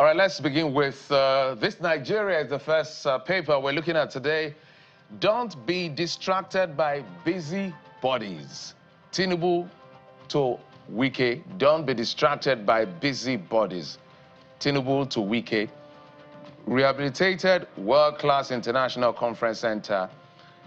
right, let's begin with this. Nigeria is the first paper we're looking at today. Don't be distracted by busy bodies. Tinubu to Wike, don't be distracted by busy bodies. Tinubu to Wike. Rehabilitated world-class international conference center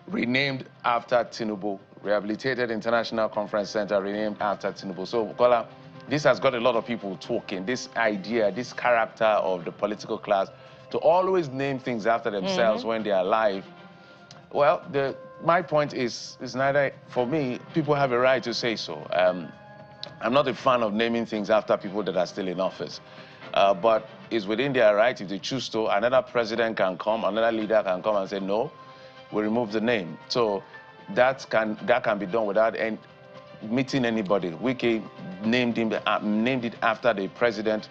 renamed after Tinubu. Rehabilitated International Conference Center renamed after Tinubu. So, Kola, this has got a lot of people talking. This idea, this character of the political class to always name things after themselves when they are alive. Well, my point is neither, for me, people have a right to say so. I'm not a fan of naming things after people that are still in office. But it's within their right if they choose to. Another president can come, another leader can come and say, no, we remove the name. So that can be done without meeting anybody. Wike named it after the president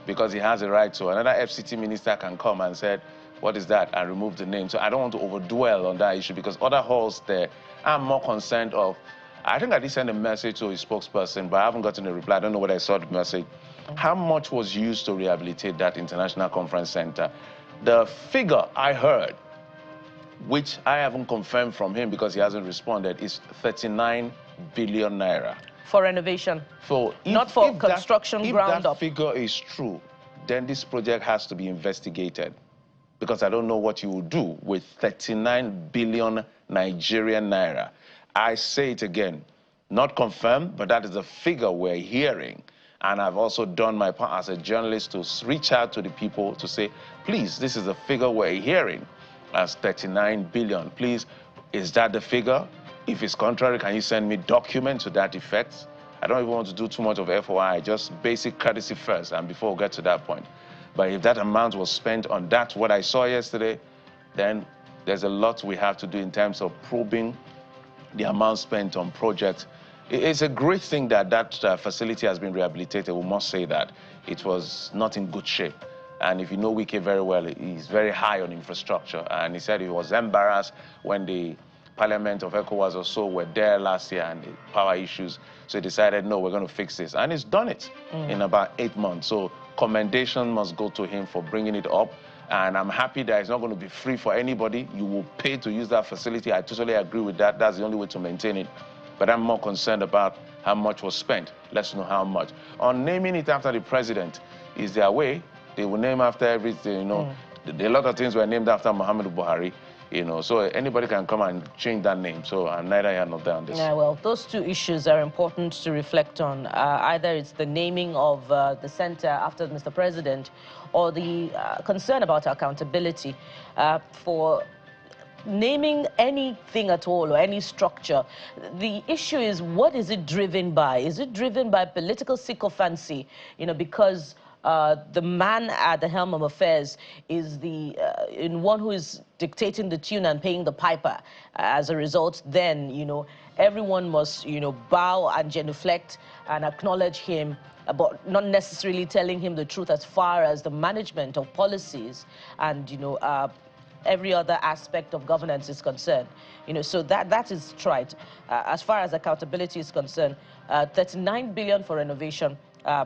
because he has a right to. Another FCT minister can come and say, what is that? And remove the name. So I don't want to overdwell on that issue because other halls there, I'm more concerned of. I think I did send a message to his spokesperson, but I haven't gotten a reply. I don't know whether I saw the message. How much was used to rehabilitate that international conference center? The figure I heard, which I haven't confirmed from him because he hasn't responded, is 39 billion naira. For renovation? Not for construction ground up. If that figure is true, then this project has to be investigated because I don't know what you will do with 39 billion Nigerian naira. I say it again, not confirmed, but that is the figure we're hearing. And I've also done my part as a journalist to reach out to the people to say, please, this is the figure we're hearing as 39 billion. Please, is that the figure? If it's contrary, can you send me documents to that effect? I don't even want to do too much of FOI, just basic courtesy first, and before we get to that point. But if that amount was spent on that, what I saw yesterday, then there's a lot we have to do in terms of probing the amount spent on projects. It's a great thing that that facility has been rehabilitated. We must say that. It was not in good shape. And if you know Wike very well, he's very high on infrastructure. And he said he was embarrassed when the Parliament of ECOWAS or so were there last year and the power issues. So he decided, no, we're going to fix this. And he's done it in about 8 months. So commendation must go to him for bringing it up. And I'm happy that it's not going to be free for anybody. You will pay to use that facility. I totally agree with that. That's the only way to maintain it. But I'm more concerned about how much was spent. Let's know how much. On naming it after the president is their way. They will name after everything, you know. A lot of things were named after Muhammadu Buhari, you know. So anybody can come and change that name. So I'm neither here nor there on this. Yeah, well, those two issues are important to reflect on. Either it's the naming of the center after Mr. President or the concern about accountability for naming anything at all or any structure. The issue is, what is it driven by? Is it driven by political sycophancy? You know, because the man at the helm of affairs is in one who is dictating the tune and paying the piper. As a result, then, you know, everyone must, you know, bow and genuflect and acknowledge him, but not necessarily telling him the truth as far as the management of policies and, you know, every other aspect of governance is concerned. You know, so that is trite. As far as accountability is concerned, 39 billion for renovation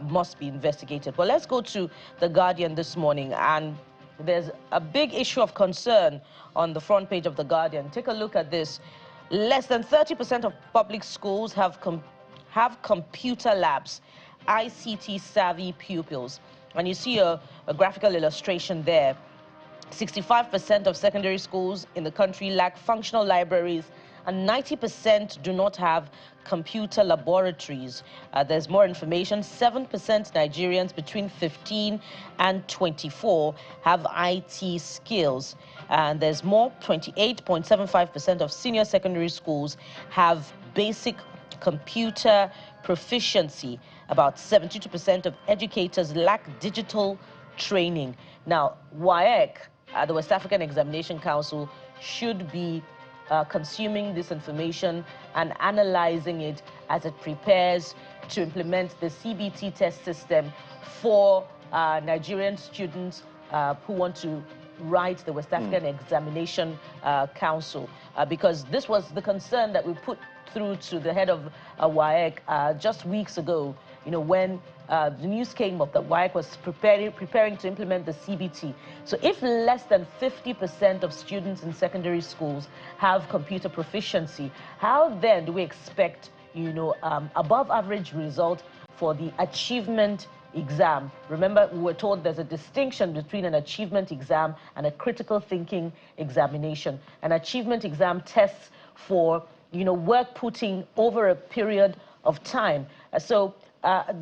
must be investigated. But let's go to The Guardian this morning, and there's a big issue of concern on the front page of The Guardian. Take a look at this. Less than 30% of public schools have computer labs, ICT-savvy pupils. And you see a graphical illustration there. 65% of secondary schools in the country lack functional libraries, and 90% do not have computer laboratories. There's more information. 7% Nigerians between 15 and 24 have IT skills. And there's more. 28.75% of senior secondary schools have basic computer proficiency. About 72% of educators lack digital training. Now, Wike, the West African Examination Council, should be consuming this information and analyzing it as it prepares to implement the CBT test system for Nigerian students who want to write the West African Examination Council. Because this was the concern that we put through to the head of Wike just weeks ago, when the news came up that Wike was preparing to implement the CBT. So if less than 50% of students in secondary schools have computer proficiency, how then do we expect, above average result for the achievement exam? Remember, we were told there's a distinction between an achievement exam and a critical thinking examination. An achievement exam tests for, work putting over a period of time. So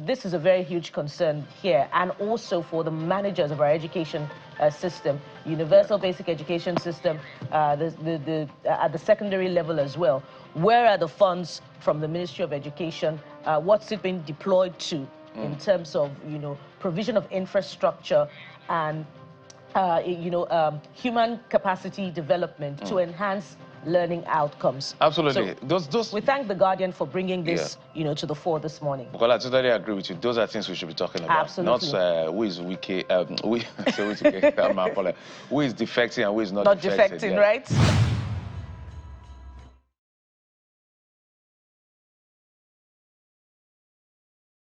this is a very huge concern here, and also for the managers of our education system, universal basic education system, at the secondary level as well. Where are the funds from the Ministry of Education? What's it been deployed to in terms of, provision of infrastructure and, human capacity development to enhance learning outcomes? Absolutely. So we thank The Guardian for bringing this, to the fore this morning. Because I totally agree with you. Those are things we should be talking about. Absolutely. Not who is Wike, who is defecting and who is not defecting. Not defecting, right?